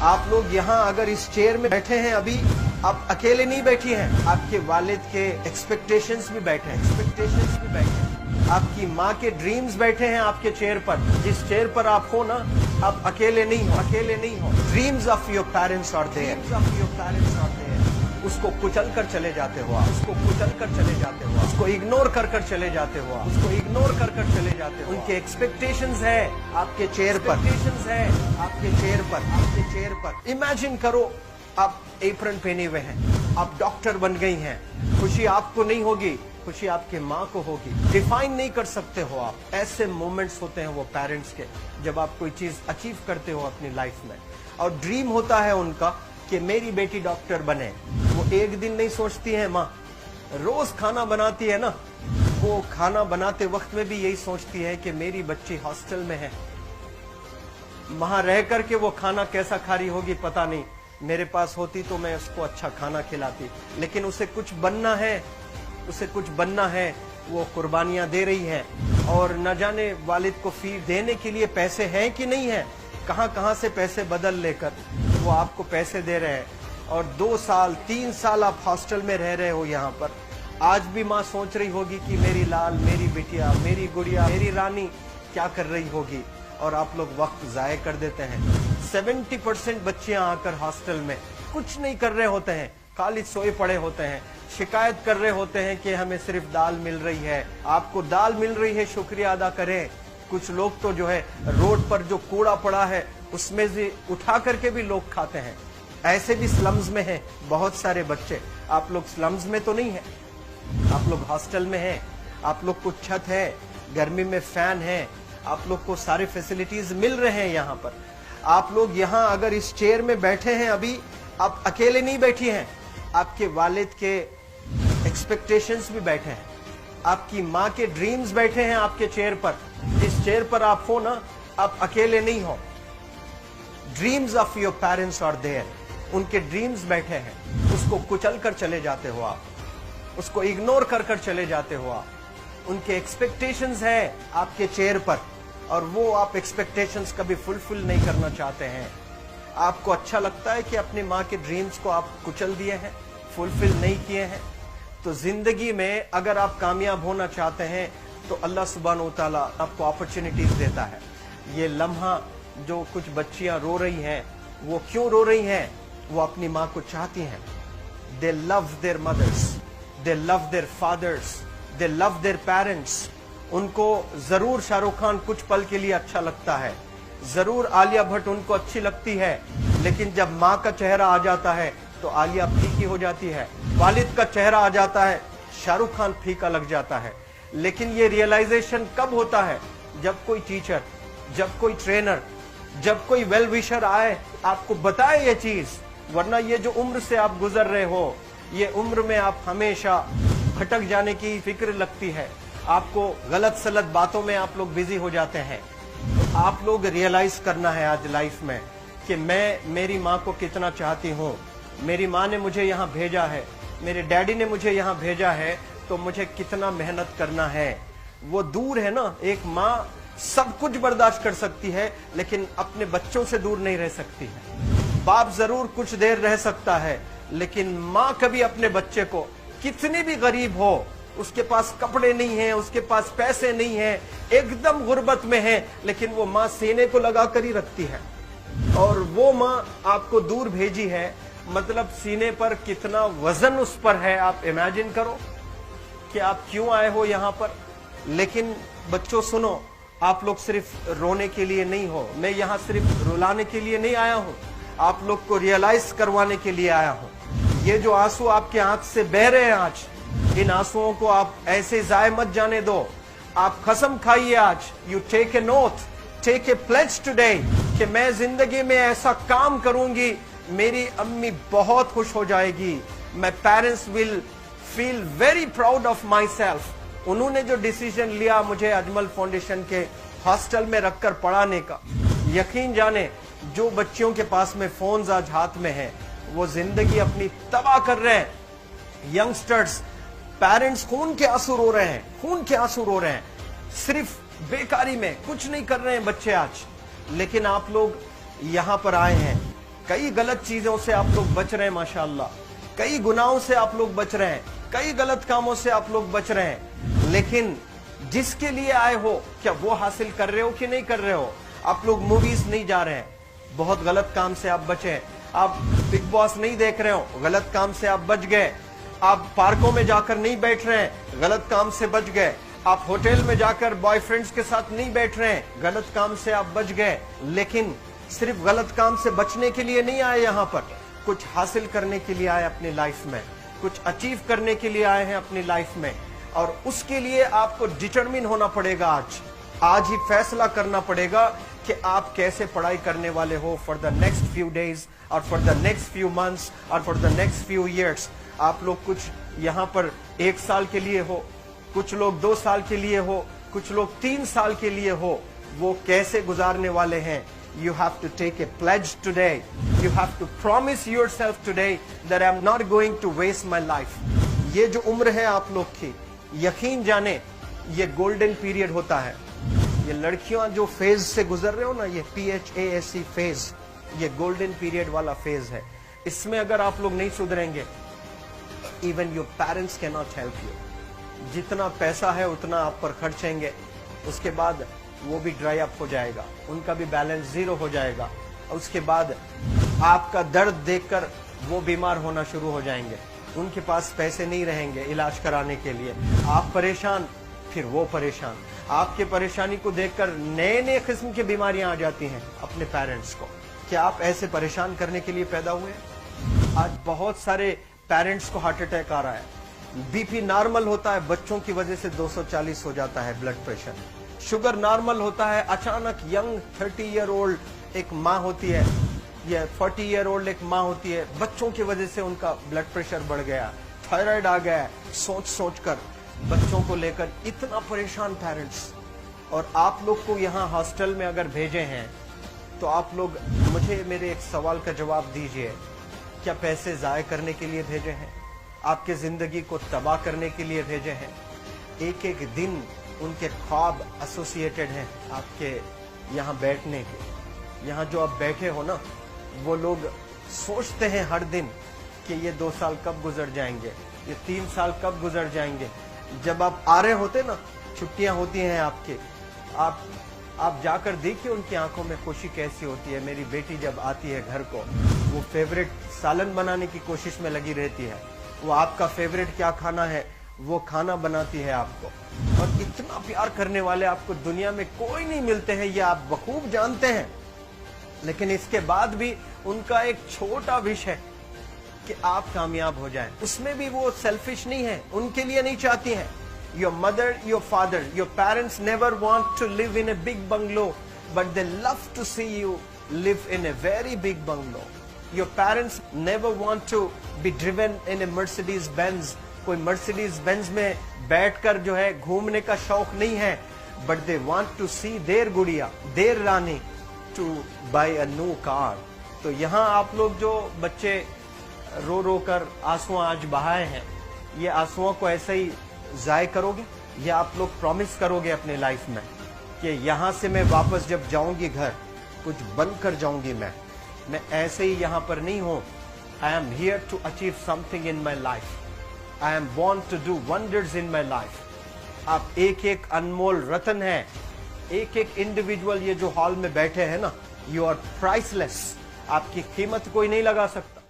आप लोग यहाँ अगर इस चेयर में बैठे हैं अभी, आप अकेले नहीं बैठी हैं, आपके वालिद के एक्सपेक्टेशंस भी बैठे हैं, आपकी माँ के ड्रीम्स बैठे हैं आपके चेयर पर। जिस चेयर पर आप हो ना, आप अकेले नहीं हो। Dreams of your parents are there. उसको कुचल कर चले जाते हो आप, उसको इग्नोर कर चले जाते हो उनके एक्सपेक्टेशंस है आपके चेयर पर। इमेजिन करो आप एप्रन पहने हुए हैं, आप डॉक्टर बन गई हैं। खुशी आपको नहीं होगी, खुशी आपके माँ को होगी। डिफाइन नहीं कर सकते हो आप। ऐसे मोमेंट्स होते हैं वो पेरेंट्स के, जब आप कोई चीज अचीव करते हो अपनी लाइफ में, और ड्रीम होता है उनका कि मेरी बेटी डॉक्टर बने। वो एक दिन नहीं सोचती है माँ, रोज खाना बनाती है ना, वो खाना बनाते वक्त में भी यही सोचती है कि मेरी बच्ची हॉस्टल में है, वहां रह करके वो खाना कैसा खा रही होगी पता नहीं। मेरे पास होती तो मैं उसको अच्छा खाना खिलाती, लेकिन उसे कुछ बनना है, वो कुर्बानियां दे रही है। और न जाने वालिद को फी देने के लिए पैसे हैं कि नहीं है, कहां से पैसे बदल लेकर वो आपको पैसे दे रहे हैं। और 2 साल 3 साल आप हॉस्टल में रह रहे हो यहाँ पर। आज भी माँ सोच रही होगी कि मेरी लाल, मेरी बिटिया, मेरी गुड़िया, मेरी रानी क्या कर रही होगी, और आप लोग वक्त जाया कर देते हैं। 70% बच्चियां आकर हॉस्टल में कुछ नहीं कर रहे होते हैं, खाली सोए पड़े होते हैं, शिकायत कर रहे होते हैं कि हमें सिर्फ दाल मिल रही है। आपको दाल मिल रही है, शुक्रिया अदा करें। कुछ लोग तो जो है रोड पर जो कूड़ा पड़ा है उसमें से उठा करके भी लोग खाते हैं। ऐसे भी स्लम्स में हैं बहुत सारे बच्चे। आप लोग स्लम्स में तो नहीं है, आप लोग हॉस्टल में हैं, आप लोग को छत है, गर्मी में फैन है, आप लोग को सारे फैसिलिटीज मिल रहे हैं यहाँ पर। आप लोग यहाँ अगर इस चेयर में बैठे हैं अभी, आप अकेले नहीं बैठी हैं, आपके वालिद के एक्सपेक्टेशंस भी बैठे हैं, आपकी माँ के ड्रीम्स बैठे हैं आपके चेयर पर। जिस चेयर पर आप हो ना, आप अकेले नहीं हो। Dreams of your parents are there. उनके ड्रीम्स बैठे हैं, उसको कुचल कर चले जाते हो आप, उसको इग्नोर कर चले जाते हो आप। उनके एक्सपेक्टेशंस है आपके चेयर पर, और वो आप एक्सपेक्टेशंस कभी फुलफिल नहीं करना चाहते हैं। आपको अच्छा लगता है कि अपनी माँ के ड्रीम्स को आप कुचल दिए हैं, फुलफिल नहीं किए हैं। तो जिंदगी में अगर आप कामयाब होना चाहते हैं तो अल्लाह सुब्हानहू तआला आपको अपॉर्चुनिटीज देता है। ये लम्हा जो कुछ बच्चियां रो रही हैं, वो क्यों रो रही हैं? वो अपनी माँ को चाहती हैं। They love their mothers, they love their fathers, they love their parents. उनको जरूर शाहरुख खान कुछ पल के लिए अच्छा लगता है, जरूर आलिया भट्ट उनको अच्छी लगती है, लेकिन जब माँ का चेहरा आ जाता है तो आलिया फीकी हो जाती है। वालिद का चेहरा आ जाता है, शाहरुख खान फीका लग जाता है। लेकिन ये रियलाइजेशन कब होता है? जब कोई टीचर, जब कोई ट्रेनर, जब कोई वेल विशर आए, आपको बताए ये चीज। वरना ये जो उम्र से आप गुजर रहे हो, ये उम्र में आप हमेशा भटक जाने की फिक्र लगती है, आपको गलत सलत बातों में आप लोग बिजी हो जाते हैं। तो आप लोग रियलाइज करना है आज लाइफ में कि मैं मेरी माँ को कितना चाहती हूँ। मेरी माँ ने मुझे यहाँ भेजा है, मेरे डैडी ने मुझे यहाँ भेजा है, तो मुझे कितना मेहनत करना है। वो दूर है ना, एक माँ सब कुछ बर्दाश्त कर सकती है, लेकिन अपने बच्चों से दूर नहीं रह सकती है। बाप जरूर कुछ देर रह सकता है, लेकिन माँ कभी अपने बच्चे को, कितनी भी गरीब हो, उसके पास कपड़े नहीं है, उसके पास पैसे नहीं है, एकदम गुर्बत में है, लेकिन वो माँ सीने को लगा कर ही रखती है। और वो माँ आपको दूर भेजी है, मतलब सीने पर कितना वजन उस पर है। आप इमेजिन करो कि आप क्यों आए हो यहाँ पर। लेकिन बच्चों सुनो, आप लोग सिर्फ रोने के लिए नहीं हो, मैं यहाँ सिर्फ रुलाने के लिए नहीं आया हूँ, आप लोग को रियलाइज करवाने के लिए आया हूँ। ये जो आंसू आपके आंख से बह रहे हैं आज, इन आंसुओं को आप ऐसे जाए मत जाने दो। आप कसम खाइए आज, you take a note, take a pledge today, कि मैं जिंदगी में ऐसा काम करूंगी, मेरी अम्मी बहुत खुश हो जाएगी। My parents will feel very proud of my self. उन्होंने जो डिसीजन लिया मुझे अजमल फाउंडेशन के हॉस्टल में रखकर पढ़ाने का, यकीन जाने जो बच्चियों के पास में फोन्स आज हाथ में हैं, वो जिंदगी अपनी तबाह कर रहे हैं। यंगस्टर्स, पेरेंट्स खून के आंसू रो रहे हैं, खून के आंसू रो रहे हैं, सिर्फ बेकारी में कुछ नहीं कर रहे हैं बच्चे आज। लेकिन आप लोग यहाँ पर आए हैं, कई गलत चीजों से आप लोग बच रहे हैं माशाअल्लाह, कई गुनाहों से आप लोग बच रहे हैं, कई गलत कामों से आप लोग बच रहे हैं, लेकिन जिसके लिए आए हो क्या वो हासिल कर रहे हो कि नहीं कर रहे हो? आप लोग मूवीज नहीं जा रहे हैं, बहुत गलत काम से आप बचे। आप बिग बॉस नहीं देख रहे हो, गलत काम से आप बच गए। आप पार्कों में जाकर नहीं बैठ रहे हैं, गलत काम से बच गए। आप होटल में जाकर बॉयफ्रेंड्स के साथ नहीं बैठ रहे हैं, गलत काम से आप बच गए। लेकिन सिर्फ गलत काम से बचने के लिए नहीं आए, यहाँ पर कुछ हासिल करने के लिए आए अपनी लाइफ में, कुछ अचीव करने के लिए आए हैं अपनी लाइफ में। और उसके लिए आपको डिटरमिन होना पड़ेगा। आज ही फैसला करना पड़ेगा कि आप कैसे पढ़ाई करने वाले हो for the next few days और for the next few months और for the next few years. आप लोग कुछ यहाँ पर 1 साल के लिए हो, कुछ लोग 2 साल के लिए हो, कुछ लोग 3 साल के लिए हो, वो कैसे गुजारने वाले हैं? You have to take a pledge today. You have to promise yourself today that I'm not going to waste my life. ये जो उम्र है आप लोग की, यकीन जाने ये गोल्डन पीरियड होता है। ये लड़कियां जो फेज से गुजर रहे हो ना, ये PHASE फेज, ये गोल्डन पीरियड वाला फेज है। इसमें अगर आप लोग नहीं सुधरेंगे, even your parents can not help you. जितना पैसा है उतना आप पर खर्चेंगे, उसके बाद वो भी ड्राई अप हो जाएगा, उनका भी बैलेंस जीरो हो जाएगा। और उसके बाद आपका दर्द देखकर वो बीमार होना शुरू हो जाएंगे, उनके पास पैसे नहीं रहेंगे इलाज कराने के लिए। आप परेशान, फिर वो परेशान। आपके परेशानी को देखकर नए नए किस्म की बीमारियां आ जाती हैं अपने पेरेंट्स को। क्या आप ऐसे परेशान करने के लिए पैदा हुए? आज बहुत सारे पेरेंट्स को हार्ट अटैक आ रहा है। बीपी नॉर्मल होता है, बच्चों की वजह से 240 हो जाता है ब्लड प्रेशर। शुगर नॉर्मल होता है, अचानक यंग 30 ईयर ओल्ड एक माँ होती है या 40 ईयर ओल्ड एक माँ होती है, बच्चों की वजह से उनका ब्लड प्रेशर बढ़ गया, थायराइड आ गया। सोच सोच कर बच्चों को लेकर इतना परेशान पेरेंट्स। और आप लोग को यहाँ हॉस्टल में अगर भेजे हैं तो आप लोग मुझे मेरे एक सवाल का जवाब दीजिए, क्या पैसे जाया करने के लिए भेजे हैं? आपके जिंदगी को तबाह करने के लिए भेजे हैं? एक एक दिन उनके ख्वाब एसोसिएटेड हैं आपके यहाँ बैठने के। यहाँ जो आप बैठे हो ना, वो लोग सोचते हैं हर दिन कि ये 2 साल कब गुजर जाएंगे, ये 3 साल कब गुजर जाएंगे। जब आप आ रहे होते ना, छुट्टियां होती हैं आपके, आप जाकर देखिए उनकी आंखों में खुशी कैसी होती है। मेरी बेटी जब आती है घर को, वो फेवरेट सालन बनाने की कोशिश में लगी रहती है। वो आपका फेवरेट क्या खाना है वो खाना बनाती है आपको। और इतना प्यार करने वाले आपको दुनिया में कोई नहीं मिलते हैं, ये आप बखूब जानते हैं। लेकिन इसके बाद भी उनका एक छोटा विश है कि आप कामयाब हो जाएं। उसमें भी वो सेल्फिश नहीं है, उनके लिए नहीं चाहती हैं। Your mother, your father, your parents never want to live in a big bungalow, but they love to see you live in a very big bungalow. Your parents never want to be driven in a Mercedes Benz. कोई Mercedes Benz में बैठकर जो है घूमने का शौक नहीं है, but they want to see their गुड़िया, their Rani to buy a new car. तो यहाँ आप लोग जो बच्चे रो रो कर आंसू आज बहाए हैं, ये आंसुओं को ऐसे ही जाय करोगे या आप लोग प्रॉमिस करोगे अपने लाइफ में कि यहाँ से मैं वापस जब जाऊंगी घर कुछ बन कर जाऊंगी। मैं ऐसे ही यहाँ पर नहीं हूँ। I am here to achieve something in my life. I am born to do wonders in my life. आप एक एक अनमोल रतन है, एक एक इंडिविजुअल ये जो हॉल में बैठे हैं ना, यू आर प्राइसलेस। आपकी कीमत कोई नहीं लगा सकता।